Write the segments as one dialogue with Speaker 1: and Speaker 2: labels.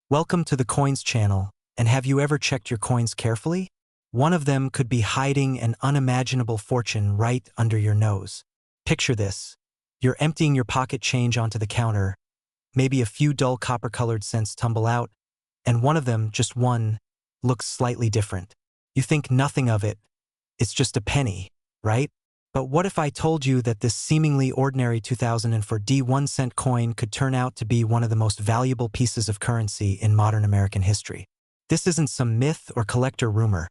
Speaker 1: Welcome to the Coins channel, and have you ever checked your coins carefully? One of them could be hiding an unimaginable fortune right under your nose. Picture this. You're emptying your pocket change onto the counter, maybe a few dull copper-colored cents tumble out, and one of them, just one, looks slightly different. You think nothing of it. It's just a penny, right? But what if I told you that this seemingly ordinary 2004 1-cent coin could turn out to be one of the most valuable pieces of currency in modern American history? This isn't some myth or collector rumor.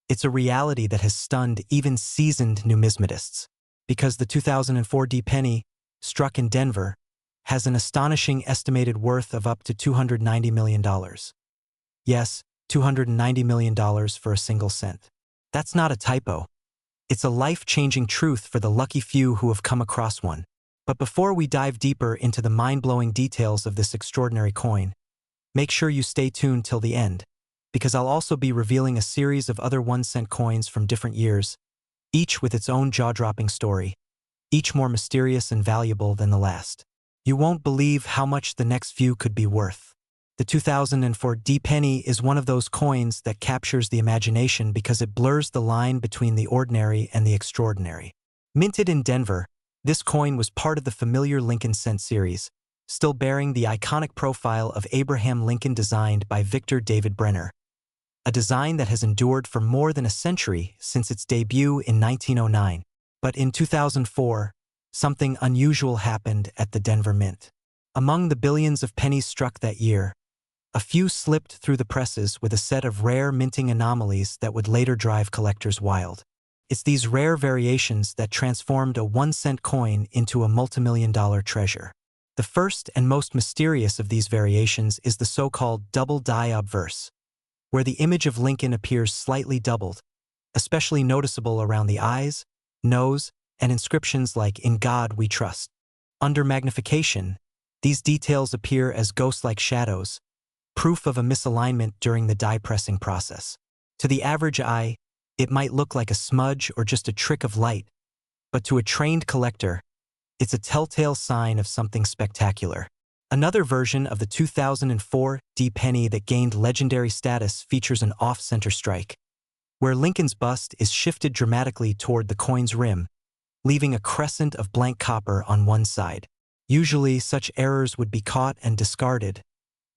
Speaker 1: It's a reality that has stunned even seasoned numismatists, because the 2004 penny, struck in Denver, has an astonishing estimated worth of up to $290 million. Yes, $290 million for a single cent. That's not a typo. It's a life-changing truth for the lucky few who have come across one. But before we dive deeper into the mind-blowing details of this extraordinary coin, make sure you stay tuned till the end, because I'll also be revealing a series of other 1-cent coins from different years, each with its own jaw-dropping story, each more mysterious and valuable than the last. You won't believe how much the next few could be worth. The 2004 penny is one of those coins that captures the imagination because it blurs the line between the ordinary and the extraordinary. Minted in Denver, this coin was part of the familiar Lincoln cent series, still bearing the iconic profile of Abraham Lincoln designed by Victor David Brenner, a design that has endured for more than a century since its debut in 1909. But in 2004, something unusual happened at the Denver Mint. Among the billions of pennies struck that year, a few slipped through the presses with a set of rare minting anomalies that would later drive collectors wild. It's these rare variations that transformed a 1-cent coin into a multimillion-dollar treasure. The first and most mysterious of these variations is the so-called double die obverse, where the image of Lincoln appears slightly doubled, especially noticeable around the eyes, nose, and inscriptions like "In God We Trust." Under magnification, these details appear as ghost-like shadows, proof of a misalignment during the die pressing process. To the average eye, it might look like a smudge or just a trick of light, but to a trained collector, it's a telltale sign of something spectacular. Another version of the 2004 penny that gained legendary status features an off-center strike, where Lincoln's bust is shifted dramatically toward the coin's rim, leaving a crescent of blank copper on one side. Usually, such errors would be caught and discarded,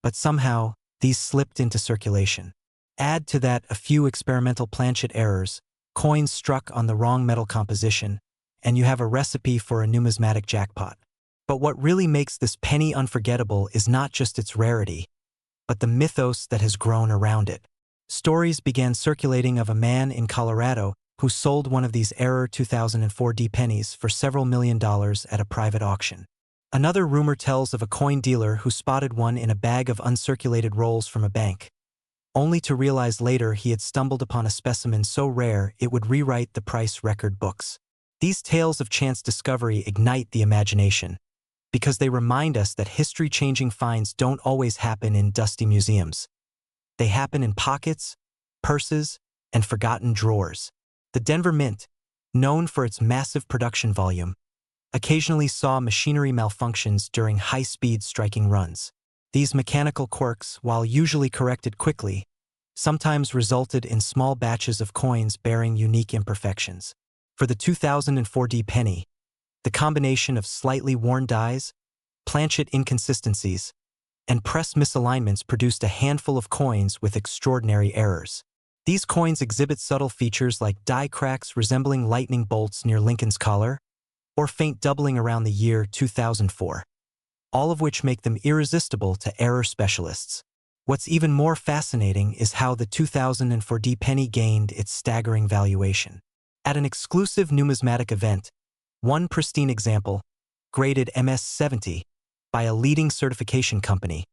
Speaker 1: but somehow, these slipped into circulation. Add to that a few experimental planchet errors, coins struck on the wrong metal composition, and you have a recipe for a numismatic jackpot. But what really makes this penny unforgettable is not just its rarity, but the mythos that has grown around it. Stories began circulating of a man in Colorado who sold one of these error 2004 pennies for several $1,000,000 at a private auction. Another rumor tells of a coin dealer who spotted one in a bag of uncirculated rolls from a bank, only to realize later he had stumbled upon a specimen so rare it would rewrite the price record books. These tales of chance discovery ignite the imagination, because they remind us that history-changing finds don't always happen in dusty museums. They happen in pockets, purses, and forgotten drawers. The Denver Mint, known for its massive production volume, occasionally saw machinery malfunctions during high-speed striking runs. These mechanical quirks, while usually corrected quickly, sometimes resulted in small batches of coins bearing unique imperfections. For the 2004 penny, the combination of slightly worn dies, planchet inconsistencies, and press misalignments produced a handful of coins with extraordinary errors. These coins exhibit subtle features like die cracks resembling lightning bolts near Lincoln's collar, or faint doubling around the year 2004, all of which make them irresistible to error specialists. What's even more fascinating is how the 2004 penny gained its staggering valuation. At an exclusive numismatic event, one pristine example, graded MS-70 by a leading certification company,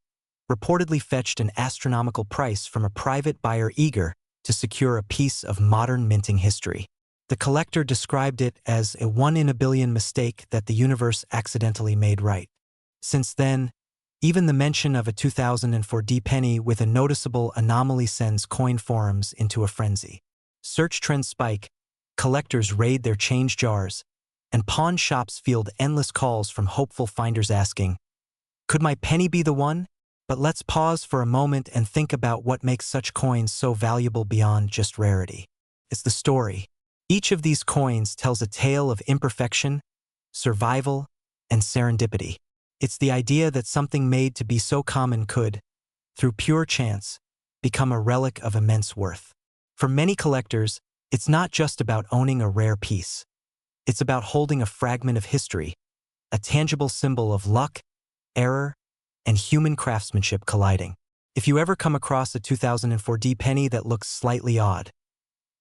Speaker 1: reportedly fetched an astronomical price from a private buyer eager to secure a piece of modern minting history. The collector described it as a 1 in a billion mistake that the universe accidentally made right. Since then, even the mention of a 2004 penny with a noticeable anomaly sends coin forums into a frenzy. Search trends spike, collectors raid their change jars, and pawn shops field endless calls from hopeful finders asking, "Could my penny be the one?" But let's pause for a moment and think about what makes such coins so valuable beyond just rarity. It's the story. Each of these coins tells a tale of imperfection, survival, and serendipity. It's the idea that something made to be so common could, through pure chance, become a relic of immense worth. For many collectors, it's not just about owning a rare piece. It's about holding a fragment of history, a tangible symbol of luck, error, and human craftsmanship colliding. If you ever come across a 2004 D penny that looks slightly odd,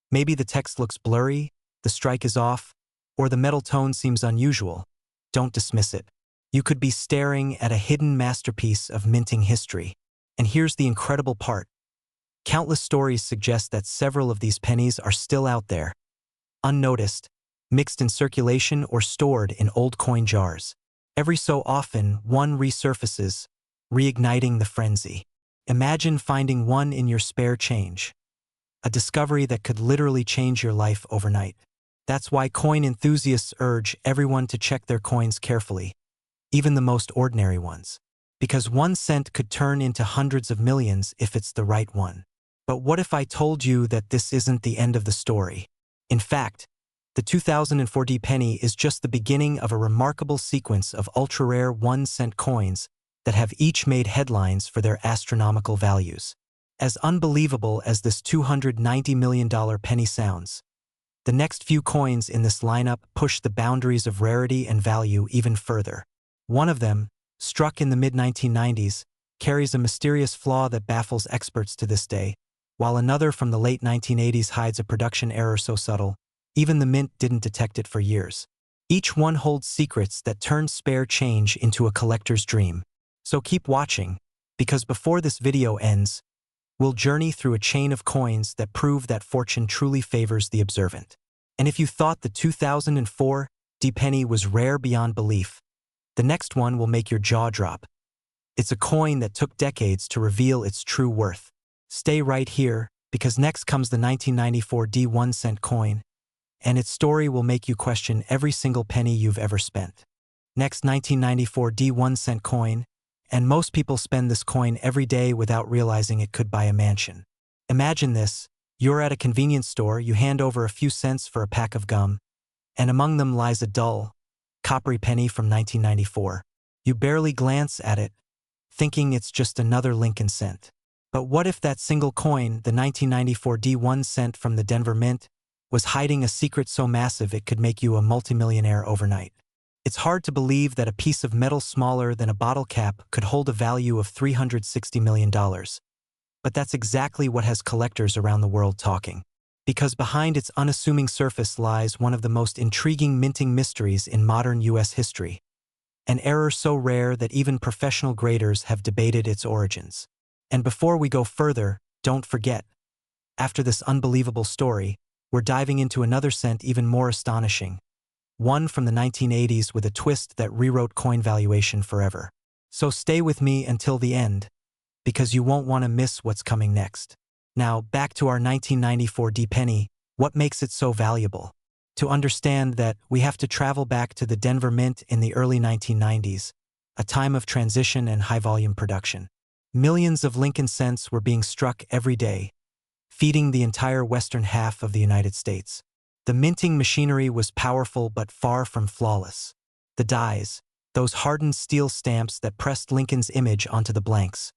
Speaker 1: maybe the text looks blurry, the strike is off, or the metal tone seems unusual, don't dismiss it. You could be staring at a hidden masterpiece of minting history. And here's the incredible part. Countless stories suggest that several of these pennies are still out there, unnoticed, mixed in circulation or stored in old coin jars. Every so often, one resurfaces, reigniting the frenzy. Imagine finding one in your spare change, a discovery that could literally change your life overnight. That's why coin enthusiasts urge everyone to check their coins carefully, even the most ordinary ones. Because 1 cent could turn into hundreds of millions if it's the right one. But what if I told you that this isn't the end of the story? In fact, the 2004 D penny is just the beginning of a remarkable sequence of ultra-rare 1-cent coins that have each made headlines for their astronomical values. As unbelievable as this $290 million penny sounds, the next few coins in this lineup push the boundaries of rarity and value even further. One of them, struck in the mid-1990s, carries a mysterious flaw that baffles experts to this day, while another from the late 1980s hides a production error so subtle, even the mint didn't detect it for years. Each one holds secrets that turn spare change into a collector's dream. So keep watching, because before this video ends, we'll journey through a chain of coins that prove that fortune truly favors the observant. And if you thought the 2004 D penny was rare beyond belief, the next one will make your jaw drop. It's a coin that took decades to reveal its true worth. Stay right here, because next comes the 1994 D 1-cent coin, and its story will make you question every single penny you've ever spent. Next, 1994 D 1-cent coin, and most people spend this coin every day without realizing it could buy a mansion. Imagine this, you're at a convenience store, you hand over a few cents for a pack of gum, and among them lies a dull, coppery penny from 1994. You barely glance at it, thinking it's just another Lincoln cent. But what if that single coin, the 1994 D 1 cent from the Denver Mint, was hiding a secret so massive it could make you a multimillionaire overnight? It's hard to believe that a piece of metal smaller than a bottle cap could hold a value of $360 million. But that's exactly what has collectors around the world talking. Because behind its unassuming surface lies one of the most intriguing minting mysteries in modern U.S. history. An error so rare that even professional graders have debated its origins. And before we go further, don't forget, after this unbelievable story, we're diving into another cent even more astonishing. One from the 1980s with a twist that rewrote coin valuation forever. So stay with me until the end, because you won't want to miss what's coming next. Now, back to our 1994 D penny, what makes it so valuable? To understand that, we have to travel back to the Denver Mint in the early 1990s, a time of transition and high-volume production. Millions of Lincoln cents were being struck every day, feeding the entire western half of the United States. The minting machinery was powerful but far from flawless. The dies, those hardened steel stamps that pressed Lincoln's image onto the blanks,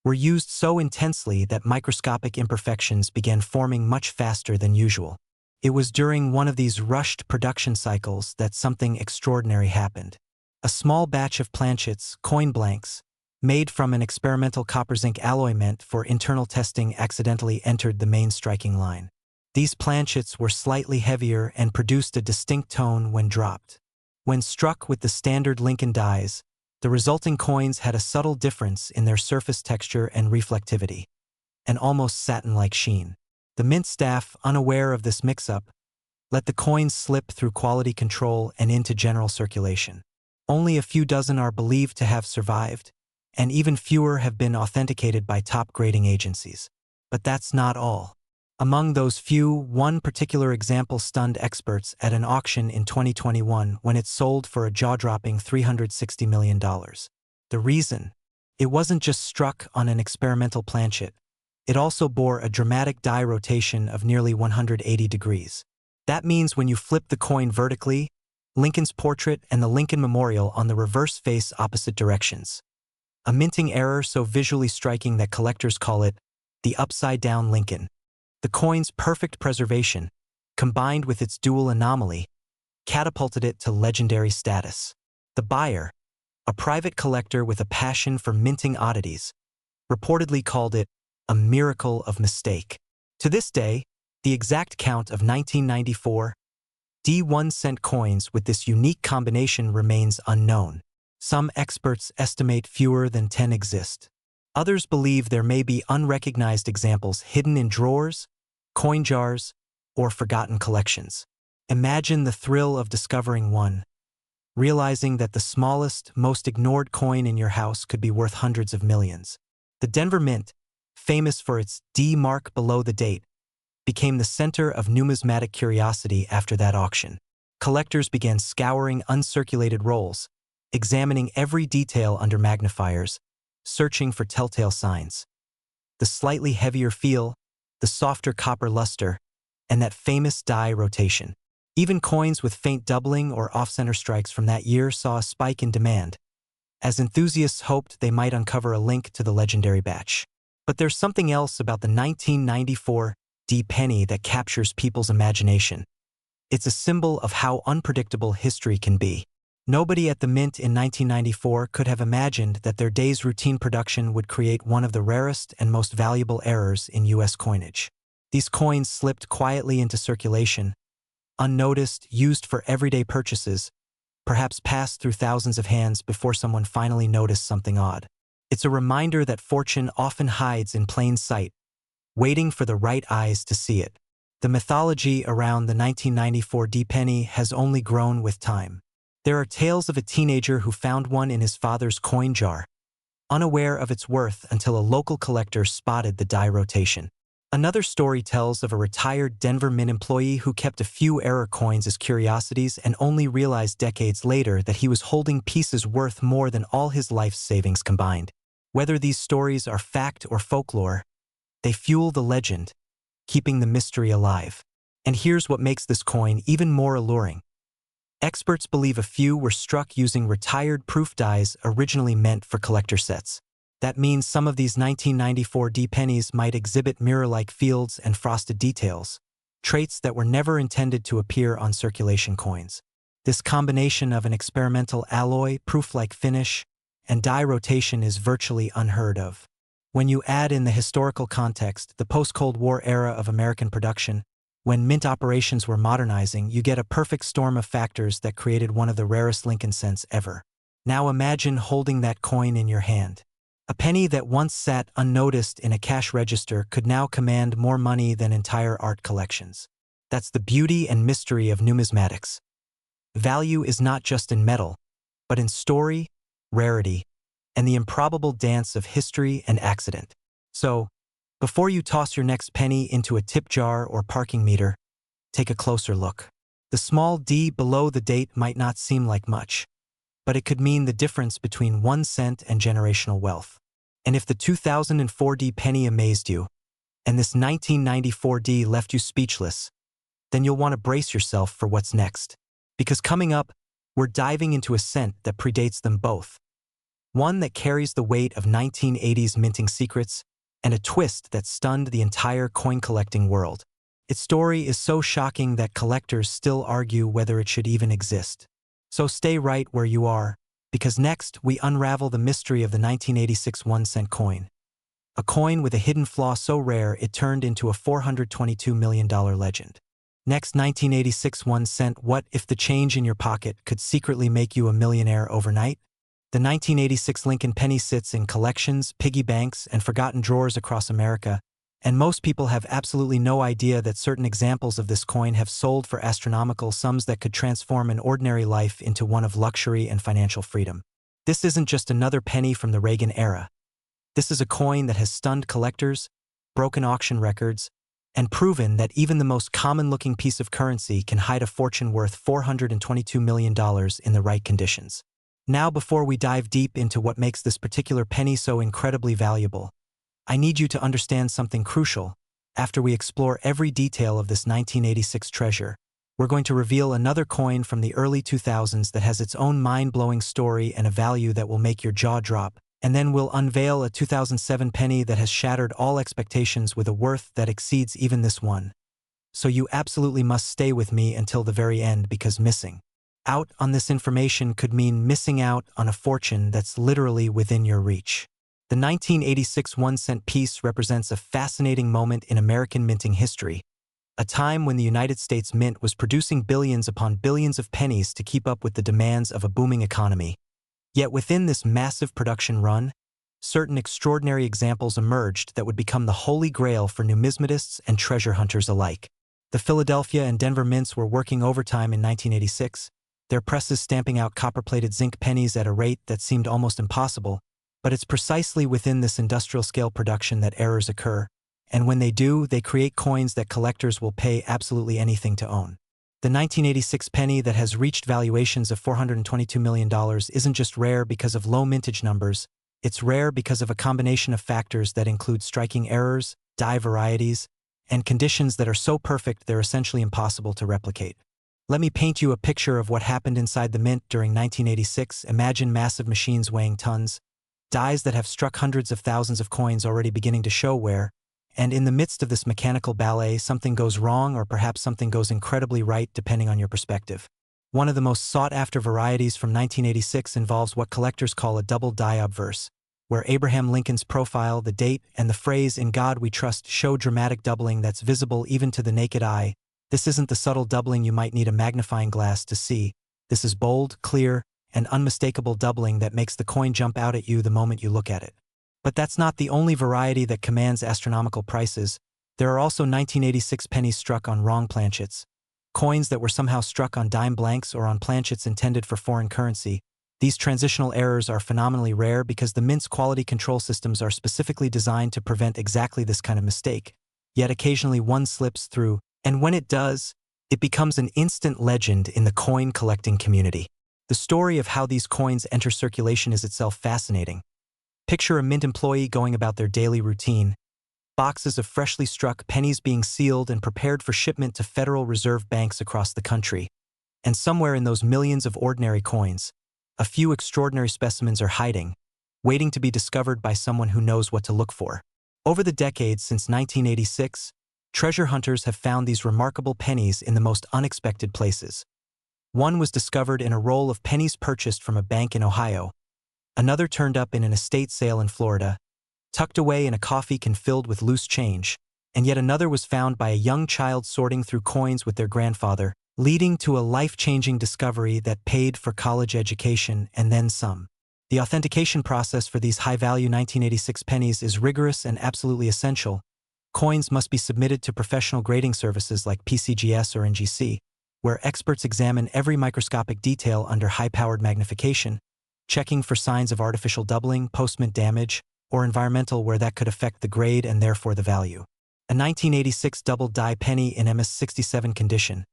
Speaker 1: were used so intensely that microscopic imperfections began forming much faster than usual. It was during one of these rushed production cycles that something extraordinary happened. A small batch of planchets, coin blanks, made from an experimental copper-zinc alloy meant for internal testing accidentally entered the main striking line. These planchets were slightly heavier and produced a distinct tone when dropped. When struck with the standard Lincoln dies, the resulting coins had a subtle difference in their surface texture and reflectivity, an almost satin-like sheen. The mint staff, unaware of this mix-up, let the coins slip through quality control and into general circulation. Only a few dozen are believed to have survived, and even fewer have been authenticated by top grading agencies. But that's not all. Among those few, one particular example stunned experts at an auction in 2021 when it sold for a jaw-dropping $360 million. The reason? It wasn't just struck on an experimental planchet. It also bore a dramatic die rotation of nearly 180 degrees. That means when you flip the coin vertically, Lincoln's portrait and the Lincoln Memorial on the reverse face opposite directions. A minting error so visually striking that collectors call it the upside-down Lincoln. The coin's perfect preservation, combined with its dual anomaly, catapulted it to legendary status. The buyer, a private collector with a passion for minting oddities, reportedly called it a miracle of mistake. To this day, the exact count of 1994 1-cent coins with this unique combination remains unknown. Some experts estimate fewer than 10 exist. Others believe there may be unrecognized examples hidden in drawers, coin jars, or forgotten collections. Imagine the thrill of discovering one, realizing that the smallest, most ignored coin in your house could be worth hundreds of millions. The Denver Mint, famous for its D mark below the date, became the center of numismatic curiosity after that auction. Collectors began scouring uncirculated rolls, examining every detail under magnifiers, searching for telltale signs. The slightly heavier feel, the softer copper luster, and that famous die rotation. Even coins with faint doubling or off-center strikes from that year saw a spike in demand, as enthusiasts hoped they might uncover a link to the legendary batch. But there's something else about the 1994 D penny that captures people's imagination. It's a symbol of how unpredictable history can be. Nobody at the Mint in 1994 could have imagined that their day's routine production would create one of the rarest and most valuable errors in U.S. coinage. These coins slipped quietly into circulation, unnoticed, used for everyday purchases, perhaps passed through thousands of hands before someone finally noticed something odd. It's a reminder that fortune often hides in plain sight, waiting for the right eyes to see it. The mythology around the 1994 D penny has only grown with time. There are tales of a teenager who found one in his father's coin jar, unaware of its worth until a local collector spotted the die rotation. Another story tells of a retired Denver Mint employee who kept a few error coins as curiosities and only realized decades later that he was holding pieces worth more than all his life's savings combined. Whether these stories are fact or folklore, they fuel the legend, keeping the mystery alive. And here's what makes this coin even more alluring. Experts believe a few were struck using retired proof dies originally meant for collector sets. That means some of these 1994 D pennies might exhibit mirror-like fields and frosted details, traits that were never intended to appear on circulation coins. This combination of an experimental alloy, proof-like finish, and die rotation is virtually unheard of. When you add in the historical context, the post-Cold War era of American production, when mint operations were modernizing, you get a perfect storm of factors that created one of the rarest Lincoln cents ever. Now imagine holding that coin in your hand. A penny that once sat unnoticed in a cash register could now command more money than entire art collections. That's the beauty and mystery of numismatics. Value is not just in metal, but in story, rarity, and the improbable dance of history and accident. So, before you toss your next penny into a tip jar or parking meter, take a closer look. The small D below the date might not seem like much, but it could mean the difference between 1 cent and generational wealth. And if the 2004 D penny amazed you, and this 1994 D left you speechless, then you'll want to brace yourself for what's next. Because coming up, we're diving into a cent that predates them both. One that carries the weight of 1980s minting secrets, and a twist that stunned the entire coin-collecting world. Its story is so shocking that collectors still argue whether it should even exist. So stay right where you are, because next we unravel the mystery of the 1986 1-cent coin. A coin with a hidden flaw so rare it turned into a $422 million legend. Next, 1986 1-cent. What if the change in your pocket could secretly make you a millionaire overnight? The 1986 Lincoln penny sits in collections, piggy banks, and forgotten drawers across America, and most people have absolutely no idea that certain examples of this coin have sold for astronomical sums that could transform an ordinary life into one of luxury and financial freedom. This isn't just another penny from the Reagan era. This is a coin that has stunned collectors, broken auction records, and proven that even the most common-looking piece of currency can hide a fortune worth $422 million in the right conditions. Now, before we dive deep into what makes this particular penny so incredibly valuable, I need you to understand something crucial. After we explore every detail of this 1986 treasure, we're going to reveal another coin from the early 2000s that has its own mind-blowing story and a value that will make your jaw drop. And then we'll unveil a 2007 penny that has shattered all expectations with a worth that exceeds even this one. So you absolutely must stay with me until the very end, because missing out on this information could mean missing out on a fortune that's literally within your reach. The 1986 1-cent piece represents a fascinating moment in American minting history, a time when the United States Mint was producing billions upon billions of pennies to keep up with the demands of a booming economy. Yet within this massive production run, certain extraordinary examples emerged that would become the holy grail for numismatists and treasure hunters alike. The Philadelphia and Denver mints were working overtime in 1986, their presses stamping out copper-plated zinc pennies at a rate that seemed almost impossible, but it's precisely within this industrial-scale production that errors occur, and when they do, they create coins that collectors will pay absolutely anything to own. The 1986 penny that has reached valuations of $422 million isn't just rare because of low mintage numbers, it's rare because of a combination of factors that include striking errors, die varieties, and conditions that are so perfect they're essentially impossible to replicate. Let me paint you a picture of what happened inside the mint during 1986. Imagine massive machines weighing tons, dies that have struck hundreds of thousands of coins already beginning to show wear, and in the midst of this mechanical ballet, something goes wrong, or perhaps something goes incredibly right depending on your perspective. One of the most sought-after varieties from 1986 involves what collectors call a double die obverse, where Abraham Lincoln's profile, the date, and the phrase "In God We Trust" show dramatic doubling that's visible even to the naked eye. This isn't the subtle doubling you might need a magnifying glass to see. This is bold, clear, and unmistakable doubling that makes the coin jump out at you the moment you look at it. But that's not the only variety that commands astronomical prices. There are also 1986 pennies struck on wrong planchets, coins that were somehow struck on dime blanks or on planchets intended for foreign currency. These transitional errors are phenomenally rare because the mint's quality control systems are specifically designed to prevent exactly this kind of mistake. Yet occasionally one slips through, and when it does, it becomes an instant legend in the coin collecting community. The story of how these coins enter circulation is itself fascinating. Picture a mint employee going about their daily routine, boxes of freshly struck pennies being sealed and prepared for shipment to Federal Reserve banks across the country. And somewhere in those millions of ordinary coins, a few extraordinary specimens are hiding, waiting to be discovered by someone who knows what to look for. Over the decades since 1986, treasure hunters have found these remarkable pennies in the most unexpected places. One was discovered in a roll of pennies purchased from a bank in Ohio. Another turned up in an estate sale in Florida, tucked away in a coffee can filled with loose change, and yet another was found by a young child sorting through coins with their grandfather, leading to a life-changing discovery that paid for college education and then some. The authentication process for these high-value 1986 pennies is rigorous and absolutely essential. Coins must be submitted to professional grading services like PCGS or NGC, where experts examine every microscopic detail under high-powered magnification, checking for signs of artificial doubling, postmint damage, or environmental where that could affect the grade and therefore the value. A 1986 double die penny in MS67 condition,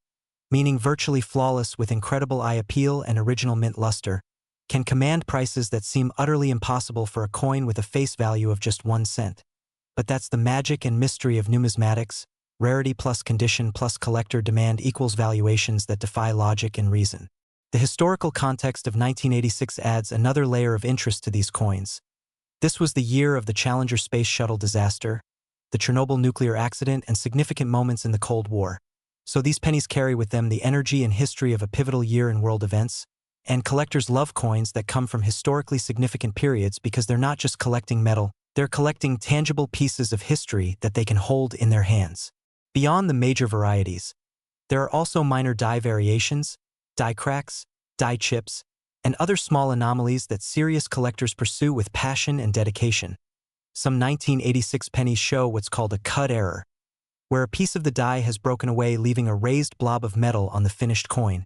Speaker 1: meaning virtually flawless with incredible eye appeal and original mint luster, can command prices that seem utterly impossible for a coin with a face value of just 1 cent. But that's the magic and mystery of numismatics. Rarity plus condition plus collector demand equals valuations that defy logic and reason. The historical context of 1986 adds another layer of interest to these coins. This was the year of the Challenger space shuttle disaster, the Chernobyl nuclear accident, and significant moments in the Cold War. So these pennies carry with them the energy and history of a pivotal year in world events, and collectors love coins that come from historically significant periods because they're not just collecting metal, they're collecting tangible pieces of history that they can hold in their hands. Beyond the major varieties, there are also minor die variations, die cracks, die chips, and other small anomalies that serious collectors pursue with passion and dedication. Some 1986 pennies show what's called a cut error, where a piece of the die has broken away leaving a raised blob of metal on the finished coin.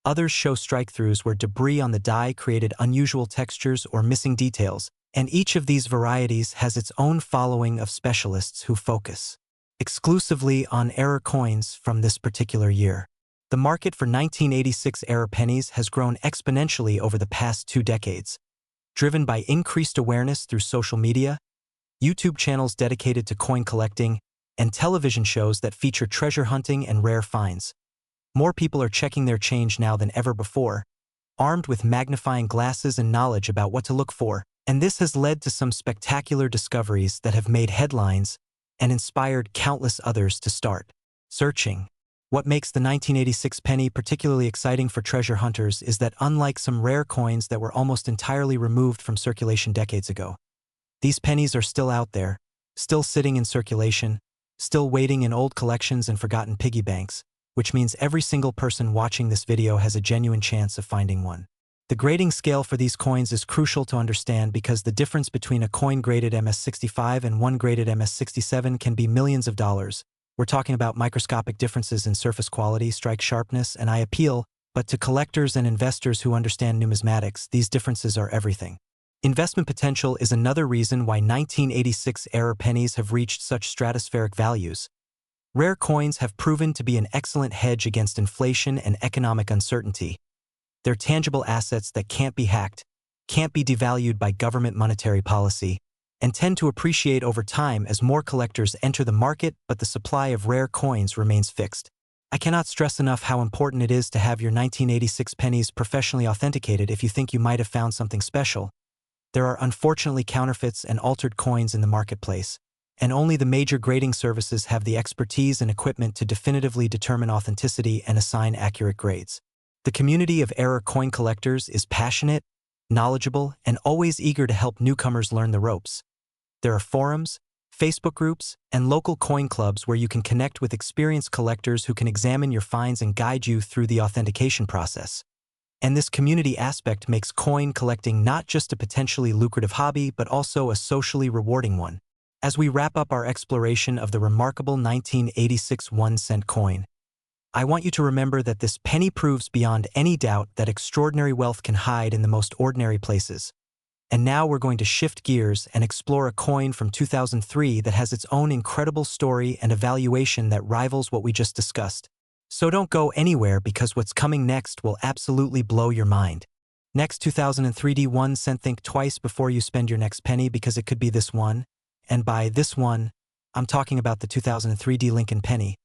Speaker 1: Others show strike-throughs where debris on the die created unusual textures or missing details, and each of these varieties has its own following of specialists who focus exclusively on error coins from this particular year. The market for 1986-era pennies has grown exponentially over the past 2 decades, driven by increased awareness through social media, YouTube channels dedicated to coin collecting, and television shows that feature treasure hunting and rare finds. More people are checking their change now than ever before, armed with magnifying glasses and knowledge about what to look for, and this has led to some spectacular discoveries that have made headlines and inspired countless others to start searching. What makes the 1986 penny particularly exciting for treasure hunters is that unlike some rare coins that were almost entirely removed from circulation decades ago, these pennies are still out there, still sitting in circulation, still waiting in old collections and forgotten piggy banks, which means every single person watching this video has a genuine chance of finding one. The grading scale for these coins is crucial to understand because the difference between a coin graded MS65 and one graded MS67 can be millions of dollars. We're talking about microscopic differences in surface quality, strike sharpness, and eye appeal, but to collectors and investors who understand numismatics, these differences are everything. Investment potential is another reason why 1986-era pennies have reached such stratospheric values. Rare coins have proven to be an excellent hedge against inflation and economic uncertainty. They're tangible assets that can't be hacked, can't be devalued by government monetary policy, and tend to appreciate over time as more collectors enter the market, but the supply of rare coins remains fixed. I cannot stress enough how important it is to have your 1986 pennies professionally authenticated if you think you might have found something special. There are unfortunately counterfeits and altered coins in the marketplace, and only the major grading services have the expertise and equipment to definitively determine authenticity and assign accurate grades. The community of error coin collectors is passionate, knowledgeable, and always eager to help newcomers learn the ropes. There are forums, Facebook groups, and local coin clubs where you can connect with experienced collectors who can examine your finds and guide you through the authentication process. And this community aspect makes coin collecting not just a potentially lucrative hobby, but also a socially rewarding one. As we wrap up our exploration of the remarkable 1986 1-cent coin, I want you to remember that this penny proves beyond any doubt that extraordinary wealth can hide in the most ordinary places. And now we're going to shift gears and explore a coin from 2003 that has its own incredible story and a valuation that rivals what we just discussed. So don't go anywhere because what's coming next will absolutely blow your mind. Next, 2003 1-cent. Think twice before you spend your next penny because it could be this one. And by this one, I'm talking about the 2003 Lincoln penny,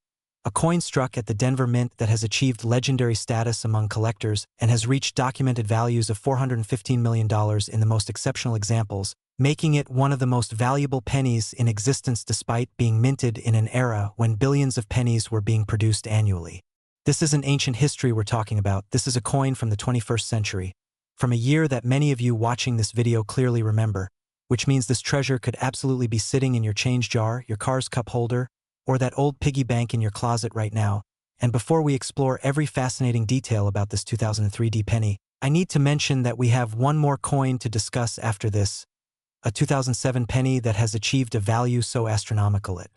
Speaker 1: a coin struck at the Denver Mint that has achieved legendary status among collectors and has reached documented values of $415 million in the most exceptional examples, making it one of the most valuable pennies in existence despite being minted in an era when billions of pennies were being produced annually. This isn't ancient history we're talking about, this is a coin from the 21st century, from a year that many of you watching this video clearly remember, which means this treasure could absolutely be sitting in your change jar, your car's cup holder, or that old piggy bank in your closet right now. And before we explore every fascinating detail about this 2003 penny, I need to mention that we have one more coin to discuss after this, a 2007 penny that has achieved a value so astronomical it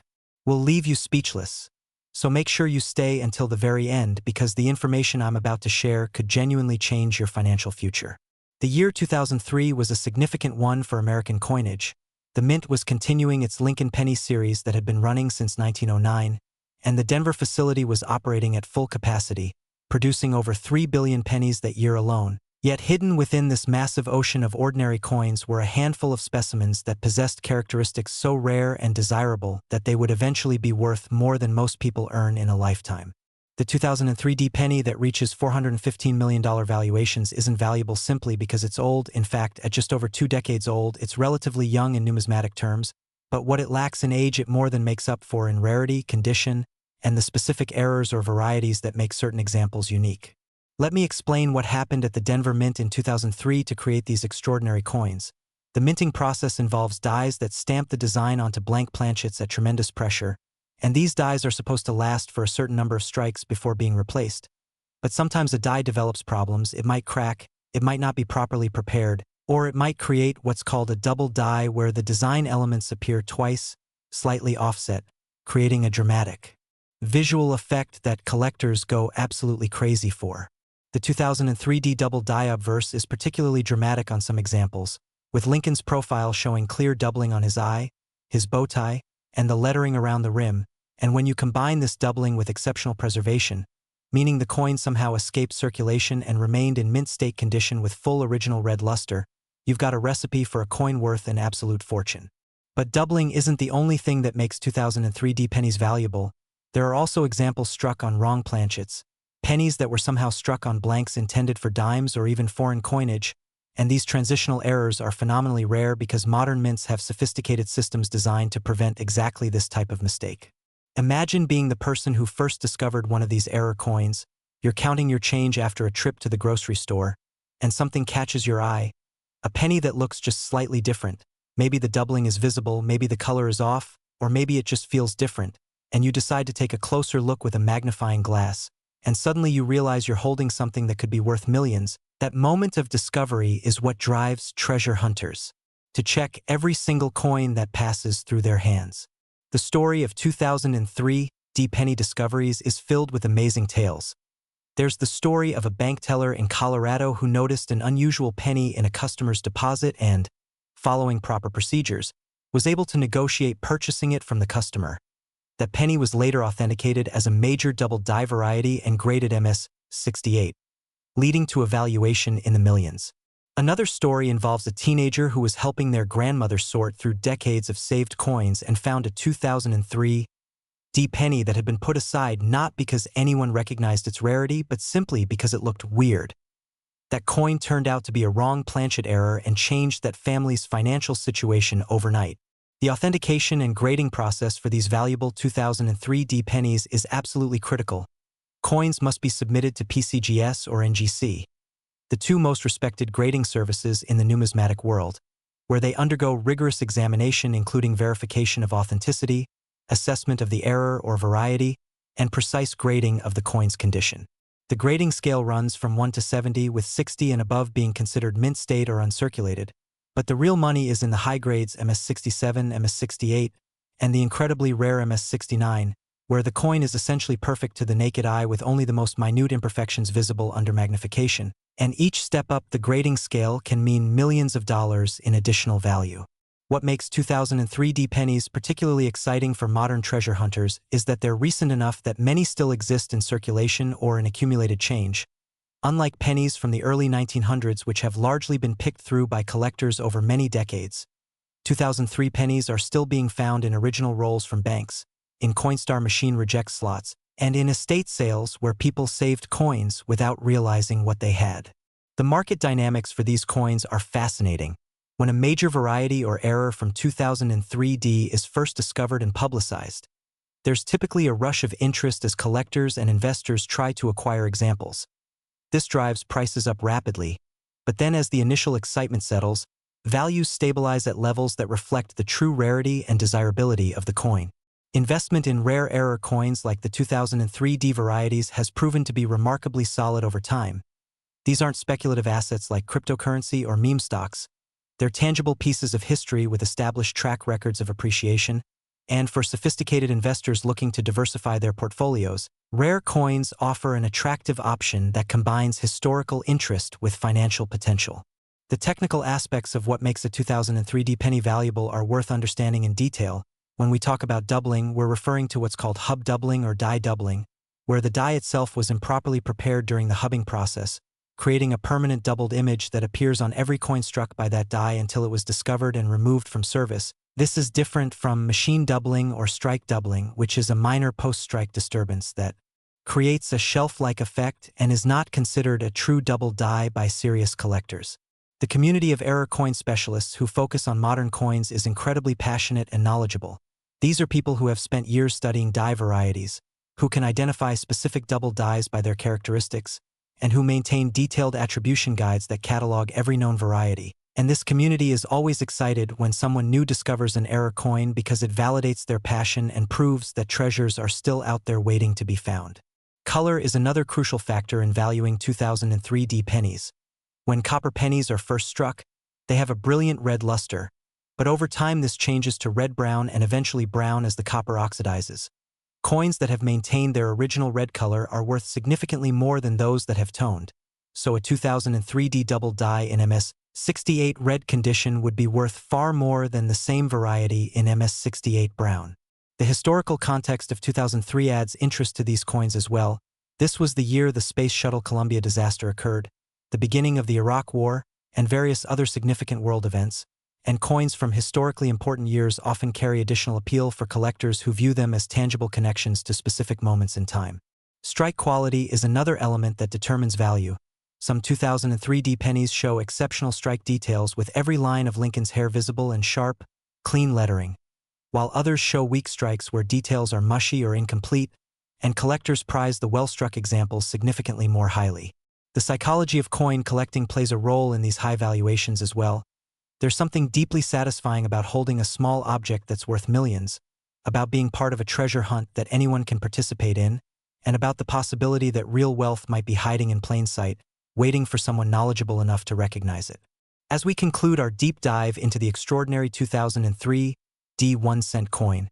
Speaker 1: will leave you speechless. So make sure you stay until the very end because the information I'm about to share could genuinely change your financial future. The year 2003 was a significant one for American coinage. The Mint was continuing its Lincoln penny series that had been running since 1909, and the Denver facility was operating at full capacity, producing over 3 billion pennies that year alone. Yet hidden within this massive ocean of ordinary coins were a handful of specimens that possessed characteristics so rare and desirable that they would eventually be worth more than most people earn in a lifetime. The 2003 penny that reaches $415 million valuations isn't valuable simply because it's old. In fact, at just over 2 decades old, it's relatively young in numismatic terms, but what it lacks in age it more than makes up for in rarity, condition, and the specific errors or varieties that make certain examples unique. Let me explain what happened at the Denver Mint in 2003 to create these extraordinary coins. The minting process involves dies that stamp the design onto blank planchets at tremendous pressure, and these dies are supposed to last for a certain number of strikes before being replaced. But sometimes a die develops problems, it might crack, it might not be properly prepared, or it might create what's called a double die where the design elements appear twice, slightly offset, creating a dramatic visual effect that collectors go absolutely crazy for. The 2003 double die obverse is particularly dramatic on some examples, with Lincoln's profile showing clear doubling on his eye, his bow tie, and the lettering around the rim, and when you combine this doubling with exceptional preservation, meaning the coin somehow escaped circulation and remained in mint state condition with full original red luster, you've got a recipe for a coin worth an absolute fortune. But doubling isn't the only thing that makes 2003 D pennies valuable. There are also examples struck on wrong planchets, pennies that were somehow struck on blanks intended for dimes or even foreign coinage, and these transitional errors are phenomenally rare because modern mints have sophisticated systems designed to prevent exactly this type of mistake. Imagine being the person who first discovered one of these error coins. You're counting your change after a trip to the grocery store, and something catches your eye. A penny that looks just slightly different. Maybe the doubling is visible, maybe the color is off, or maybe it just feels different, and you decide to take a closer look with a magnifying glass, and suddenly you realize you're holding something that could be worth millions. That moment of discovery is what drives treasure hunters to check every single coin that passes through their hands. The story of 2003 D penny discoveries is filled with amazing tales. There's the story of a bank teller in Colorado who noticed an unusual penny in a customer's deposit and, following proper procedures, was able to negotiate purchasing it from the customer. That penny was later authenticated as a major double die variety and graded MS-68, leading to a valuation in the millions. Another story involves a teenager who was helping their grandmother sort through decades of saved coins and found a 2003 D penny that had been put aside not because anyone recognized its rarity, but simply because it looked weird. That coin turned out to be a wrong planchet error and changed that family's financial situation overnight. The authentication and grading process for these valuable 2003 D pennies is absolutely critical. Coins must be submitted to PCGS or NGC, the two most respected grading services in the numismatic world, where they undergo rigorous examination including verification of authenticity, assessment of the error or variety, and precise grading of the coin's condition. The grading scale runs from 1 to 70, with 60 and above being considered mint state or uncirculated, but the real money is in the high grades MS-67, MS-68, and the incredibly rare MS-69, where the coin is essentially perfect to the naked eye with only the most minute imperfections visible under magnification, and each step up the grading scale can mean millions of dollars in additional value. What makes 2003 D pennies particularly exciting for modern treasure hunters is that they're recent enough that many still exist in circulation or in accumulated change. Unlike pennies from the early 1900s, which have largely been picked through by collectors over many decades, 2003 pennies are still being found in original rolls from banks, in Coinstar machine reject slots, and in estate sales where people saved coins without realizing what they had. The market dynamics for these coins are fascinating. When a major variety or error from 2003 D is first discovered and publicized, there's typically a rush of interest as collectors and investors try to acquire examples. This drives prices up rapidly, but then as the initial excitement settles, values stabilize at levels that reflect the true rarity and desirability of the coin. Investment in rare error coins like the 2003 D varieties has proven to be remarkably solid over time. These aren't speculative assets like cryptocurrency or meme stocks. They're tangible pieces of history with established track records of appreciation, and for sophisticated investors looking to diversify their portfolios, rare coins offer an attractive option that combines historical interest with financial potential. The technical aspects of what makes a 2003 D penny valuable are worth understanding in detail. When we talk about doubling, we're referring to what's called hub doubling or die doubling, where the die itself was improperly prepared during the hubbing process, creating a permanent doubled image that appears on every coin struck by that die until it was discovered and removed from service. This is different from machine doubling or strike doubling, which is a minor post-strike disturbance that creates a shelf-like effect and is not considered a true double die by serious collectors. The community of error coin specialists who focus on modern coins is incredibly passionate and knowledgeable. These are people who have spent years studying die varieties, who can identify specific double dies by their characteristics, and who maintain detailed attribution guides that catalog every known variety. And this community is always excited when someone new discovers an error coin because it validates their passion and proves that treasures are still out there waiting to be found. Color is another crucial factor in valuing 2003 D pennies. When copper pennies are first struck, they have a brilliant red luster, but over time this changes to red-brown and eventually brown as the copper oxidizes. Coins that have maintained their original red color are worth significantly more than those that have toned, so a 2003 D double die in MS-68 red condition would be worth far more than the same variety in MS-68 brown. The historical context of 2003 adds interest to these coins as well. This was the year the Space Shuttle Columbia disaster occurred, the beginning of the Iraq War, and various other significant world events, and coins from historically important years often carry additional appeal for collectors who view them as tangible connections to specific moments in time. Strike quality is another element that determines value. Some 2003 D pennies show exceptional strike details with every line of Lincoln's hair visible and sharp, clean lettering, while others show weak strikes where details are mushy or incomplete, and collectors prize the well-struck examples significantly more highly. The psychology of coin collecting plays a role in these high valuations as well. There's something deeply satisfying about holding a small object that's worth millions, about being part of a treasure hunt that anyone can participate in, and about the possibility that real wealth might be hiding in plain sight, waiting for someone knowledgeable enough to recognize it. As we conclude our deep dive into the extraordinary 2003 D 1-cent coin,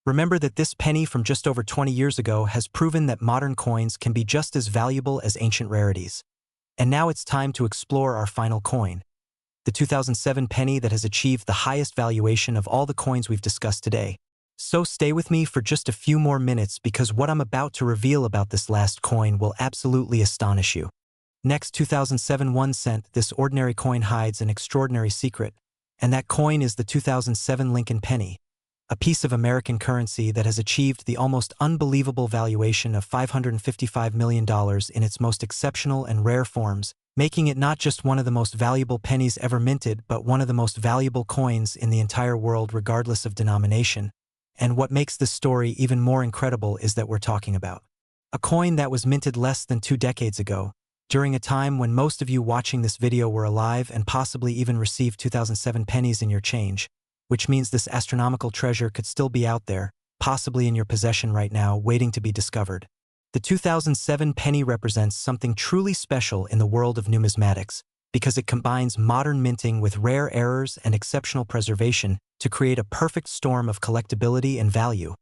Speaker 1: remember that this penny from just over 20 years ago has proven that modern coins can be just as valuable as ancient rarities. And now it's time to explore our final coin, the 2007 penny that has achieved the highest valuation of all the coins we've discussed today. So stay with me for just a few more minutes because what I'm about to reveal about this last coin will absolutely astonish you. Next, 2007 1 cent, this ordinary coin hides an extraordinary secret, and that coin is the 2007 Lincoln penny, a piece of American currency that has achieved the almost unbelievable valuation of $555 million in its most exceptional and rare forms, making it not just one of the most valuable pennies ever minted but one of the most valuable coins in the entire world regardless of denomination. And what makes this story even more incredible is that we're talking about a coin that was minted less than 2 decades ago, during a time when most of you watching this video were alive and possibly even received 2007 pennies in your change, which means this astronomical treasure could still be out there, possibly in your possession right now, waiting to be discovered. The 2007 penny represents something truly special in the world of numismatics because it combines modern minting with rare errors and exceptional preservation to create a perfect storm of collectability and value.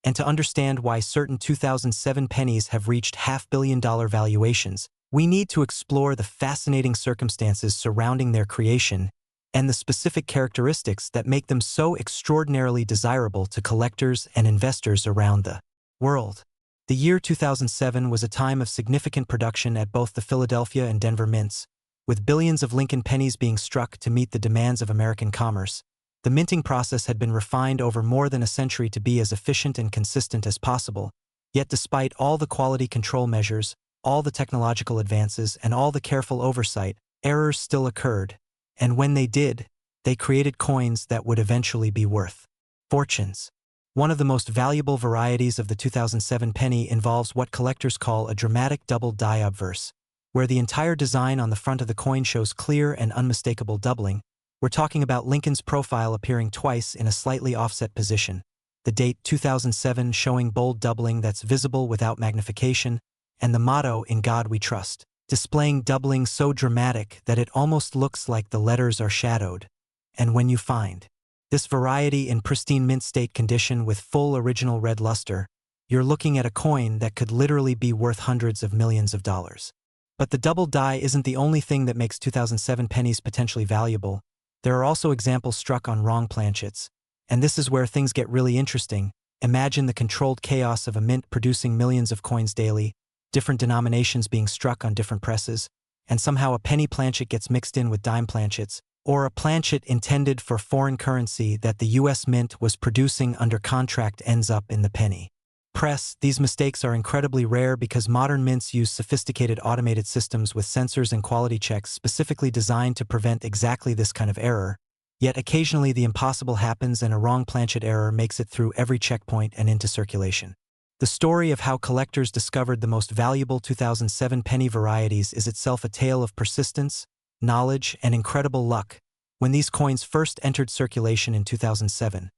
Speaker 1: And to understand why certain 2007 pennies have reached $500 million valuations, we need to explore the fascinating circumstances surrounding their creation and the specific characteristics that make them so extraordinarily desirable to collectors and investors around the world. The year 2007 was a time of significant production at both the Philadelphia and Denver mints, with billions of Lincoln pennies being struck to meet the demands of American commerce. The minting process had been refined over more than a century to be as efficient and consistent as possible, yet despite all the quality control measures, all the technological advances, and all the careful oversight, errors still occurred, and when they did, they created coins that would eventually be worth fortunes. One of the most valuable varieties of the 2007 penny involves what collectors call a dramatic double die obverse, where the entire design on the front of the coin shows clear and unmistakable doubling. We're talking about Lincoln's profile appearing twice in a slightly offset position, the date 2007 showing bold doubling that's visible without magnification, and the motto "In God We Trust," displaying doubling so dramatic that it almost looks like the letters are shadowed. And when you find this variety in pristine mint state condition with full original red luster, you're looking at a coin that could literally be worth hundreds of millions of dollars. But the double die isn't the only thing that makes 2007 pennies potentially valuable. There are also examples struck on wrong planchets. And this is where things get really interesting. Imagine the controlled chaos of a mint producing millions of coins daily, different denominations being struck on different presses, and somehow a penny planchet gets mixed in with dime planchets, or a planchet intended for foreign currency that the U.S. Mint was producing under contract ends up in the penny press. These mistakes are incredibly rare because modern mints use sophisticated automated systems with sensors and quality checks specifically designed to prevent exactly this kind of error. Yet occasionally the impossible happens and a wrong planchet error makes it through every checkpoint and into circulation. The story of how collectors discovered the most valuable 2007 penny varieties is itself a tale of persistence, knowledge, and incredible luck. When these coins first entered circulation in 2007,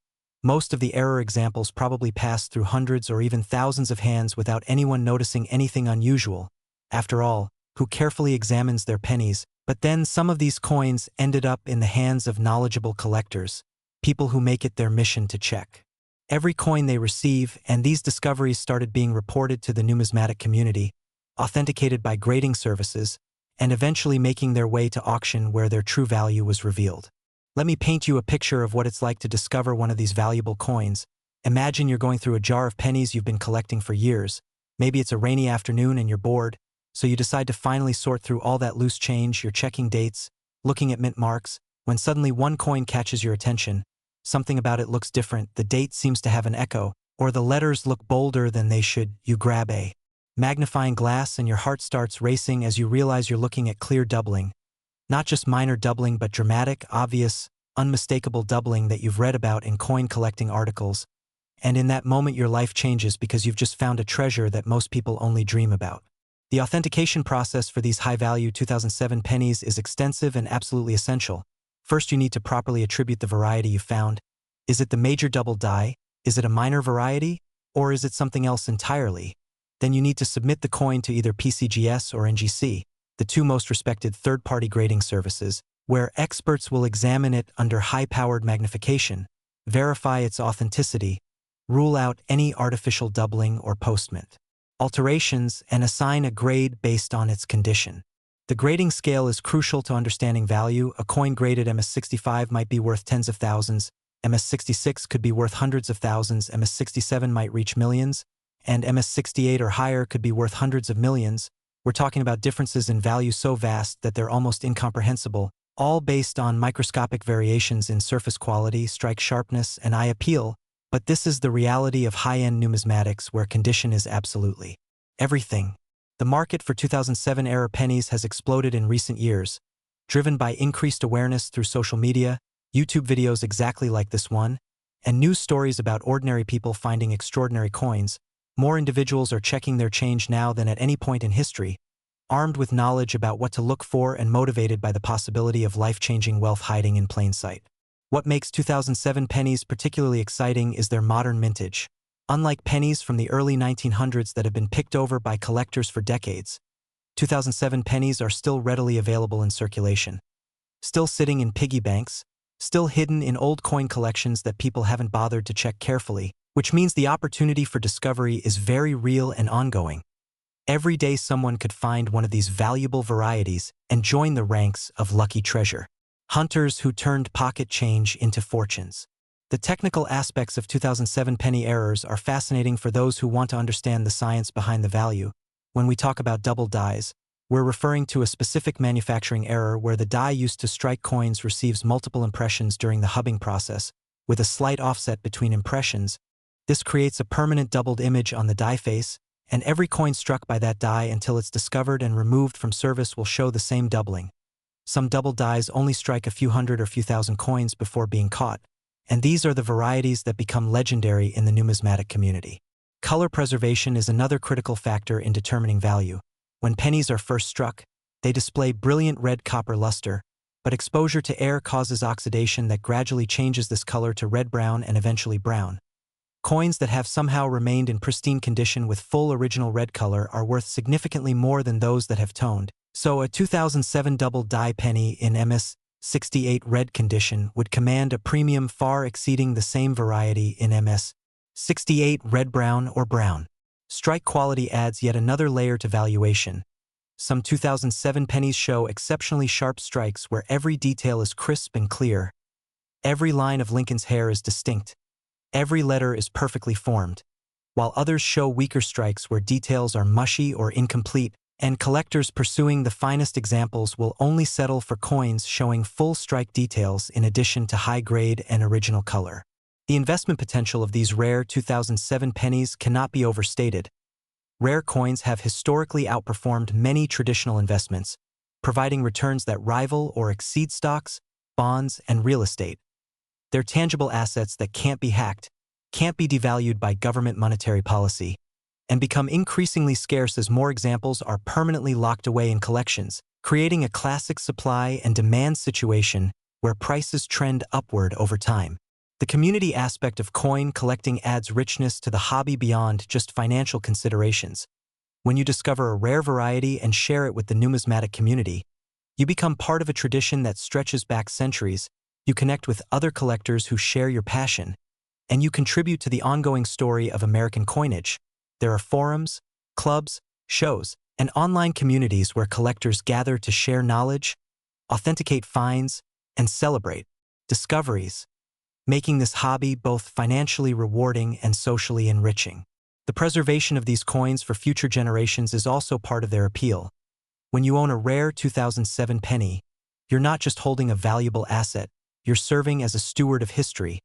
Speaker 1: most of the error examples probably passed through hundreds or even thousands of hands without anyone noticing anything unusual. After all, who carefully examines their pennies? But then some of these coins ended up in the hands of knowledgeable collectors, people who make it their mission to check every coin they receive, and these discoveries started being reported to the numismatic community, authenticated by grading services, and eventually making their way to auction where their true value was revealed. Let me paint you a picture of what it's like to discover one of these valuable coins. Imagine you're going through a jar of pennies you've been collecting for years. Maybe it's a rainy afternoon and you're bored, so you decide to finally sort through all that loose change. You're checking dates, looking at mint marks, when suddenly one coin catches your attention. Something about it looks different, the date seems to have an echo, or the letters look bolder than they should. You grab a magnifying glass and your heart starts racing as you realize you're looking at clear doubling. Not just minor doubling, but dramatic, obvious, unmistakable doubling that you've read about in coin collecting articles. And in that moment your life changes because you've just found a treasure that most people only dream about. The authentication process for these high-value 2007 pennies is extensive and absolutely essential. First, you need to properly attribute the variety you found. Is it the major double die? Is it a minor variety? Or is it something else entirely? Then you need to submit the coin to either PCGS or NGC, the two most respected third-party grading services, where experts will examine it under high-powered magnification, verify its authenticity, rule out any artificial doubling or postmint alterations, and assign a grade based on its condition. The grading scale is crucial to understanding value. A coin graded MS65 might be worth tens of thousands, MS66 could be worth hundreds of thousands, MS67 might reach millions, and MS68 or higher could be worth hundreds of millions. We're talking about differences in value so vast that they're almost incomprehensible, all based on microscopic variations in surface quality, strike sharpness, and eye appeal. But this is the reality of high-end numismatics, where condition is absolutely everything. The market for 2007-era pennies has exploded in recent years, driven by increased awareness through social media, YouTube videos exactly like this one, and news stories about ordinary people finding extraordinary coins. More individuals are checking their change now than at any point in history, armed with knowledge about what to look for and motivated by the possibility of life-changing wealth hiding in plain sight. What makes 2007 pennies particularly exciting is their modern mintage. Unlike pennies from the early 1900s that have been picked over by collectors for decades, 2007 pennies are still readily available in circulation. Still sitting in piggy banks, still hidden in old coin collections that people haven't bothered to check carefully, which means the opportunity for discovery is very real and ongoing. Every day someone could find one of these valuable varieties and join the ranks of lucky treasure hunters who turned pocket change into fortunes. The technical aspects of 2007 penny errors are fascinating for those who want to understand the science behind the value. When we talk about double dies, we're referring to a specific manufacturing error where the die used to strike coins receives multiple impressions during the hubbing process, with a slight offset between impressions. This creates a permanent doubled image on the die face, and every coin struck by that die until it's discovered and removed from service will show the same doubling. Some double dies only strike a few hundred or few thousand coins before being caught, and these are the varieties that become legendary in the numismatic community. Color preservation is another critical factor in determining value. When pennies are first struck, they display brilliant red copper luster, but exposure to air causes oxidation that gradually changes this color to red-brown and eventually brown. Coins that have somehow remained in pristine condition with full original red color are worth significantly more than those that have toned. So a 2007 double die penny in MS68 red condition would command a premium far exceeding the same variety in MS68 red-brown or brown. Strike quality adds yet another layer to valuation. Some 2007 pennies show exceptionally sharp strikes where every detail is crisp and clear. Every line of Lincoln's hair is distinct. Every letter is perfectly formed, while others show weaker strikes where details are mushy or incomplete, and collectors pursuing the finest examples will only settle for coins showing full strike details in addition to high grade and original color. The investment potential of these rare 2007 pennies cannot be overstated. Rare coins have historically outperformed many traditional investments, providing returns that rival or exceed stocks, bonds, and real estate. They're tangible assets that can't be hacked, can't be devalued by government monetary policy, and become increasingly scarce as more examples are permanently locked away in collections, creating a classic supply and demand situation where prices trend upward over time. The community aspect of coin collecting adds richness to the hobby beyond just financial considerations. When you discover a rare variety and share it with the numismatic community, you become part of a tradition that stretches back centuries, you connect with other collectors who share your passion, and you contribute to the ongoing story of American coinage. There are forums, clubs, shows, and online communities where collectors gather to share knowledge, authenticate finds, and celebrate discoveries, making this hobby both financially rewarding and socially enriching. The preservation of these coins for future generations is also part of their appeal. When you own a rare 2007 penny, you're not just holding a valuable asset, you're serving as a steward of history,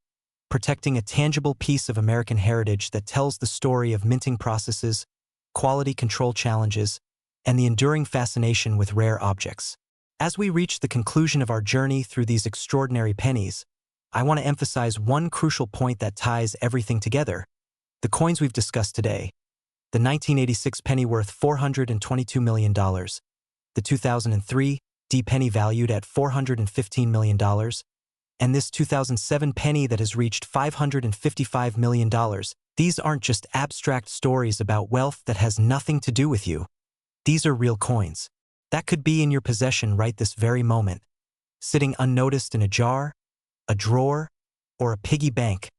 Speaker 1: protecting a tangible piece of American heritage that tells the story of minting processes, quality control challenges, and the enduring fascination with rare objects. As we reach the conclusion of our journey through these extraordinary pennies, I want to emphasize one crucial point that ties everything together. The coins we've discussed today. The 1986 penny worth $422 million, the 2003 D penny valued at $415 million, and this 2007 penny that has reached $555 million. These aren't just abstract stories about wealth that has nothing to do with you. These are real coins that could be in your possession right this very moment, sitting unnoticed in a jar, a drawer, or a piggy bank,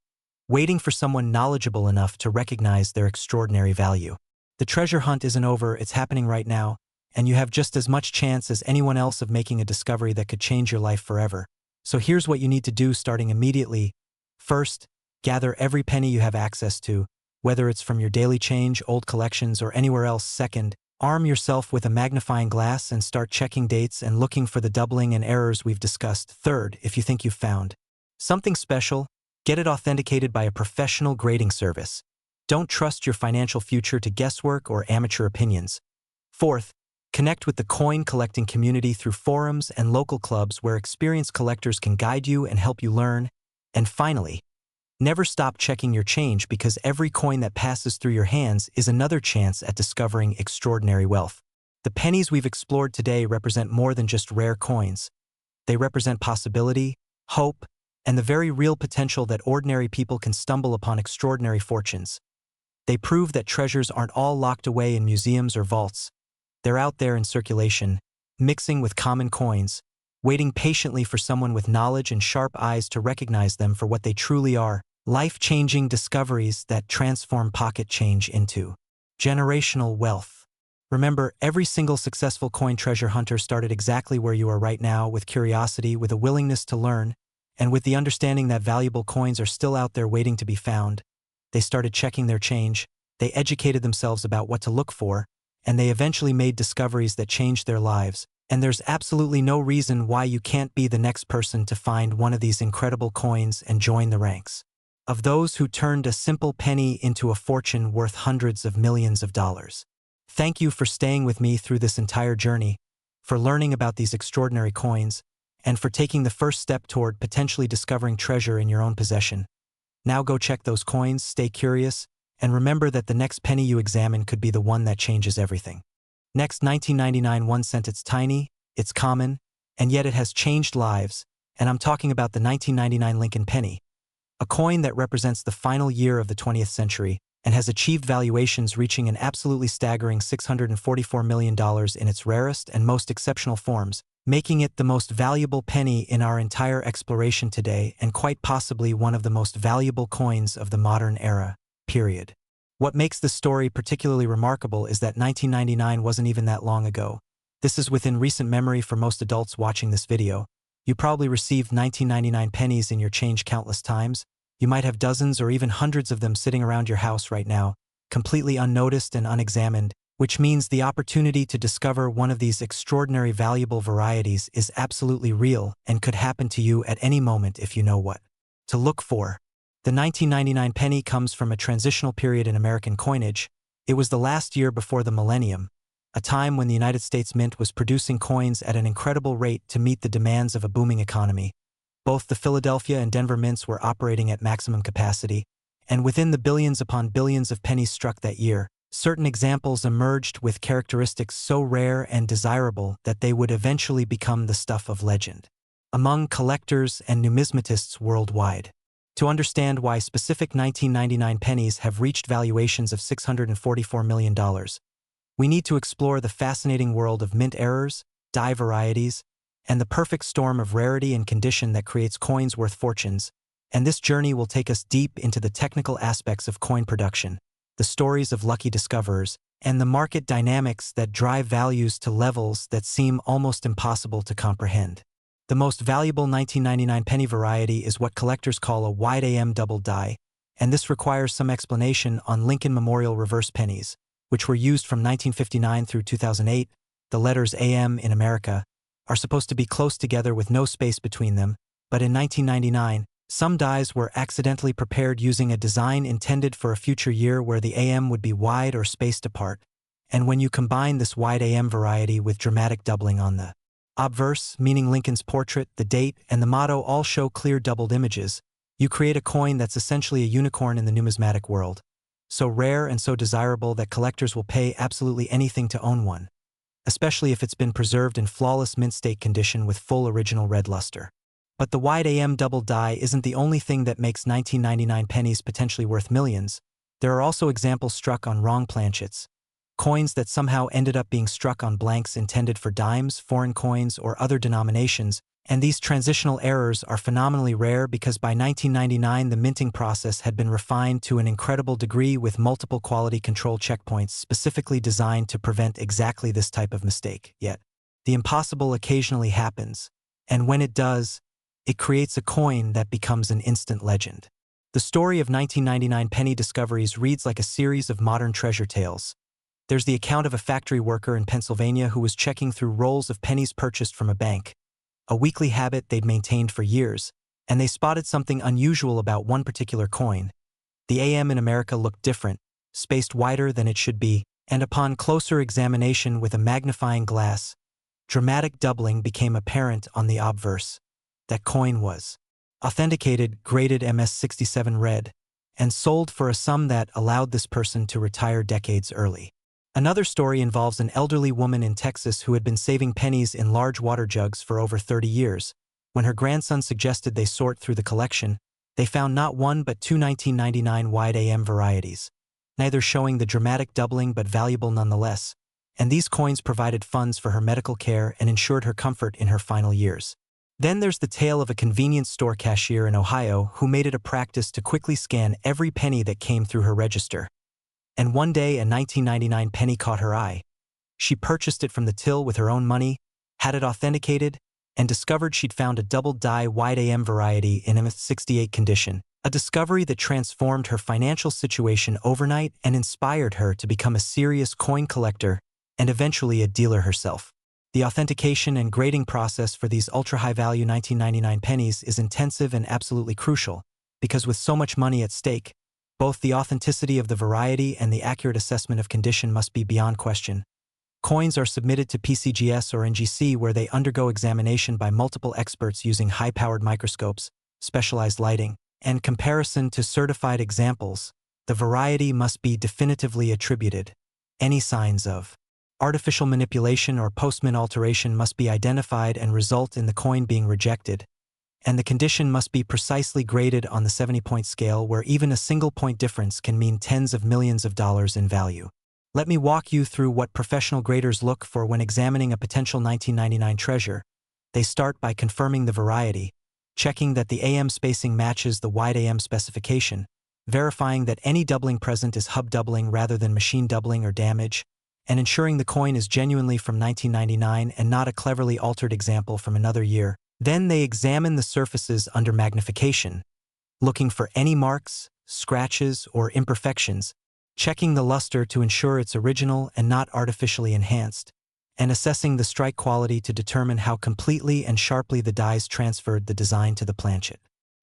Speaker 1: waiting for someone knowledgeable enough to recognize their extraordinary value. The treasure hunt isn't over, it's happening right now, and you have just as much chance as anyone else of making a discovery that could change your life forever. So here's what you need to do starting immediately. First, gather every penny you have access to, whether it's from your daily change, old collections, or anywhere else. Second, arm yourself with a magnifying glass and start checking dates and looking for the doubling and errors we've discussed. Third, if you think you've found something special, get it authenticated by a professional grading service. Don't trust your financial future to guesswork or amateur opinions. Fourth, connect with the coin collecting community through forums and local clubs where experienced collectors can guide you and help you learn. And finally, never stop checking your change, because every coin that passes through your hands is another chance at discovering extraordinary wealth. The pennies we've explored today represent more than just rare coins. They represent possibility, hope, and the very real potential that ordinary people can stumble upon extraordinary fortunes. They prove that treasures aren't all locked away in museums or vaults. They're out there in circulation, mixing with common coins, waiting patiently for someone with knowledge and sharp eyes to recognize them for what they truly are: life-changing discoveries that transform pocket change into generational wealth. Remember, every single successful coin treasure hunter started exactly where you are right now, with curiosity, with a willingness to learn, and with the understanding that valuable coins are still out there waiting to be found. They started checking their change, they educated themselves about what to look for, and they eventually made discoveries that changed their lives. And there's absolutely no reason why you can't be the next person to find one of these incredible coins and join the ranks of those who turned a simple penny into a fortune worth hundreds of millions of dollars. Thank you for staying with me through this entire journey, for learning about these extraordinary coins, and for taking the first step toward potentially discovering treasure in your own possession. Now go check those coins, stay curious, and remember that the next penny you examine could be the one that changes everything. Next, 1999 1 cent. It's tiny, it's common, and yet it has changed lives, and I'm talking about the 1999 Lincoln penny, a coin that represents the final year of the 20th century and has achieved valuations reaching an absolutely staggering $644 million in its rarest and most exceptional forms, making it the most valuable penny in our entire exploration today and quite possibly one of the most valuable coins of the modern era, period. What makes this story particularly remarkable is that 1999 wasn't even that long ago. This is within recent memory for most adults watching this video. You probably received 1999 pennies in your change countless times. You might have dozens or even hundreds of them sitting around your house right now, completely unnoticed and unexamined, which means the opportunity to discover one of these extraordinary valuable varieties is absolutely real and could happen to you at any moment if you know what to look for. The 1999 penny comes from a transitional period in American coinage. It was the last year before the millennium, a time when the United States Mint was producing coins at an incredible rate to meet the demands of a booming economy. Both the Philadelphia and Denver mints were operating at maximum capacity, and within the billions upon billions of pennies struck that year, certain examples emerged with characteristics so rare and desirable that they would eventually become the stuff of legend among collectors and numismatists worldwide. To understand why specific 1999 pennies have reached valuations of $644 million, we need to explore the fascinating world of mint errors, die varieties, and the perfect storm of rarity and condition that creates coins worth fortunes. And this journey will take us deep into the technical aspects of coin production, the stories of lucky discoverers, and the market dynamics that drive values to levels that seem almost impossible to comprehend. The most valuable 1999 penny variety is what collectors call a wide AM double die, and this requires some explanation on Lincoln Memorial reverse pennies, which were used from 1959 through 2008. The letters AM in America are supposed to be close together with no space between them, but in 1999, some dies were accidentally prepared using a design intended for a future year where the AM would be wide or spaced apart, and when you combine this wide AM variety with dramatic doubling on the obverse, meaning Lincoln's portrait, the date, and the motto all show clear doubled images, you create a coin that's essentially a unicorn in the numismatic world, so rare and so desirable that collectors will pay absolutely anything to own one, especially if it's been preserved in flawless mint state condition with full original red luster. But the wide AM double die isn't the only thing that makes 1999 pennies potentially worth millions. There are also examples struck on wrong planchets, coins that somehow ended up being struck on blanks intended for dimes, foreign coins, or other denominations, and these transitional errors are phenomenally rare because by 1999 the minting process had been refined to an incredible degree with multiple quality control checkpoints specifically designed to prevent exactly this type of mistake. Yet, the impossible occasionally happens, and when it does, it creates a coin that becomes an instant legend. The story of 1999 penny discoveries reads like a series of modern treasure tales. There's the account of a factory worker in Pennsylvania who was checking through rolls of pennies purchased from a bank, a weekly habit they'd maintained for years, and they spotted something unusual about one particular coin. The AM in America looked different, spaced wider than it should be, and upon closer examination with a magnifying glass, dramatic doubling became apparent on the obverse. That coin was authenticated, graded MS-67 red, and sold for a sum that allowed this person to retire decades early. Another story involves an elderly woman in Texas who had been saving pennies in large water jugs for over 30 years. When her grandson suggested they sort through the collection, they found not one but two 1999 wide AM varieties, neither showing the dramatic doubling but valuable nonetheless, and these coins provided funds for her medical care and ensured her comfort in her final years. Then there's the tale of a convenience store cashier in Ohio who made it a practice to quickly scan every penny that came through her register. And one day a 1999 penny caught her eye. She purchased it from the till with her own money, had it authenticated, and discovered she'd found a double-die wide AM variety in MS-68 condition, a discovery that transformed her financial situation overnight and inspired her to become a serious coin collector and eventually a dealer herself. The authentication and grading process for these ultra-high-value 1999 pennies is intensive and absolutely crucial, because with so much money at stake, both the authenticity of the variety and the accurate assessment of condition must be beyond question. Coins are submitted to PCGS or NGC where they undergo examination by multiple experts using high-powered microscopes, specialized lighting, and comparison to certified examples. The variety must be definitively attributed. Any signs of artificial manipulation or post-mint alteration must be identified and result in the coin being rejected, and the condition must be precisely graded on the 70-point scale where even a single point difference can mean tens of millions of dollars in value. Let me walk you through what professional graders look for when examining a potential 1999 treasure. They start by confirming the variety, checking that the AM spacing matches the wide AM specification, verifying that any doubling present is hub doubling rather than machine doubling or damage, and ensuring the coin is genuinely from 1999 and not a cleverly altered example from another year. Then they examine the surfaces under magnification, looking for any marks, scratches, or imperfections, checking the luster to ensure it's original and not artificially enhanced, and assessing the strike quality to determine how completely and sharply the dies transferred the design to the planchet.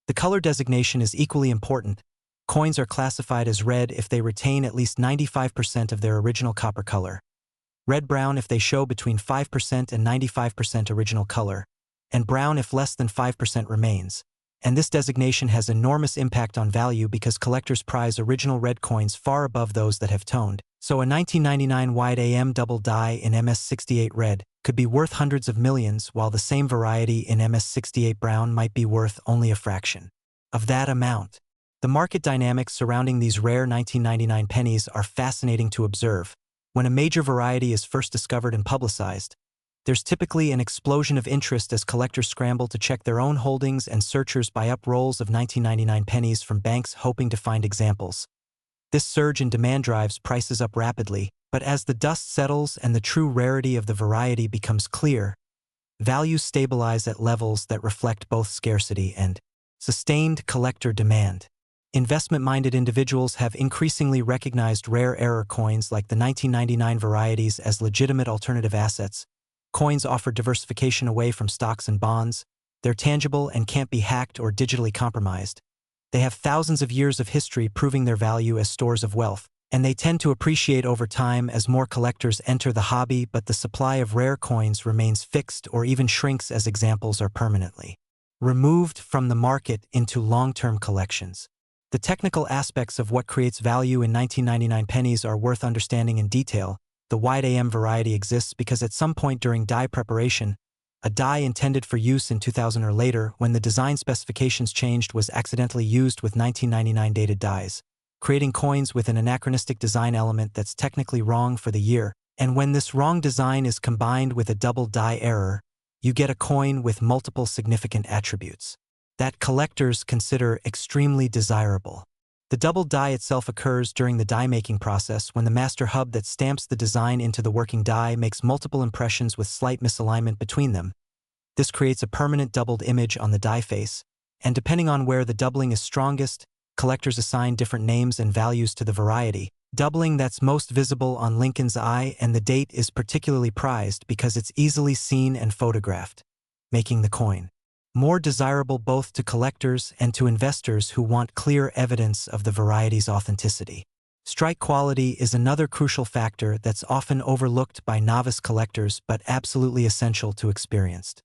Speaker 1: The color designation is equally important. Coins are classified as red if they retain at least 95% of their original copper color, red-brown if they show between 5% and 95% original color, and brown if less than 5% remains. And this designation has enormous impact on value because collectors prize original red coins far above those that have toned. So a 1999 wide AM double die in MS-68 red could be worth hundreds of millions, while the same variety in MS-68 brown might be worth only a fraction of that amount. The market dynamics surrounding these rare 1999 pennies are fascinating to observe. When a major variety is first discovered and publicized, there's typically an explosion of interest as collectors scramble to check their own holdings and searchers buy up rolls of 1999 pennies from banks hoping to find examples. This surge in demand drives prices up rapidly, but as the dust settles and the true rarity of the variety becomes clear, values stabilize at levels that reflect both scarcity and sustained collector demand. Investment-minded individuals have increasingly recognized rare error coins like the 1999 varieties as legitimate alternative assets. Coins offer diversification away from stocks and bonds. They're tangible and can't be hacked or digitally compromised. They have thousands of years of history proving their value as stores of wealth, and they tend to appreciate over time as more collectors enter the hobby, but the supply of rare coins remains fixed or even shrinks as examples are permanently removed from the market into long-term collections. The technical aspects of what creates value in 1999 pennies are worth understanding in detail. The wide AM variety exists because at some point during die preparation, a die intended for use in 2000 or later, when the design specifications changed, was accidentally used with 1999 dated dies, creating coins with an anachronistic design element that's technically wrong for the year. And when this wrong design is combined with a double die error, you get a coin with multiple significant attributes that collectors consider extremely desirable. The double die itself occurs during the die-making process when the master hub that stamps the design into the working die makes multiple impressions with slight misalignment between them. This creates a permanent doubled image on the die face, and depending on where the doubling is strongest, collectors assign different names and values to the variety. Doubling that's most visible on Lincoln's eye and the date is particularly prized because it's easily seen and photographed, making the coin more desirable both to collectors and to investors who want clear evidence of the variety's authenticity. Strike quality is another crucial factor that's often overlooked by novice collectors but absolutely essential to experienced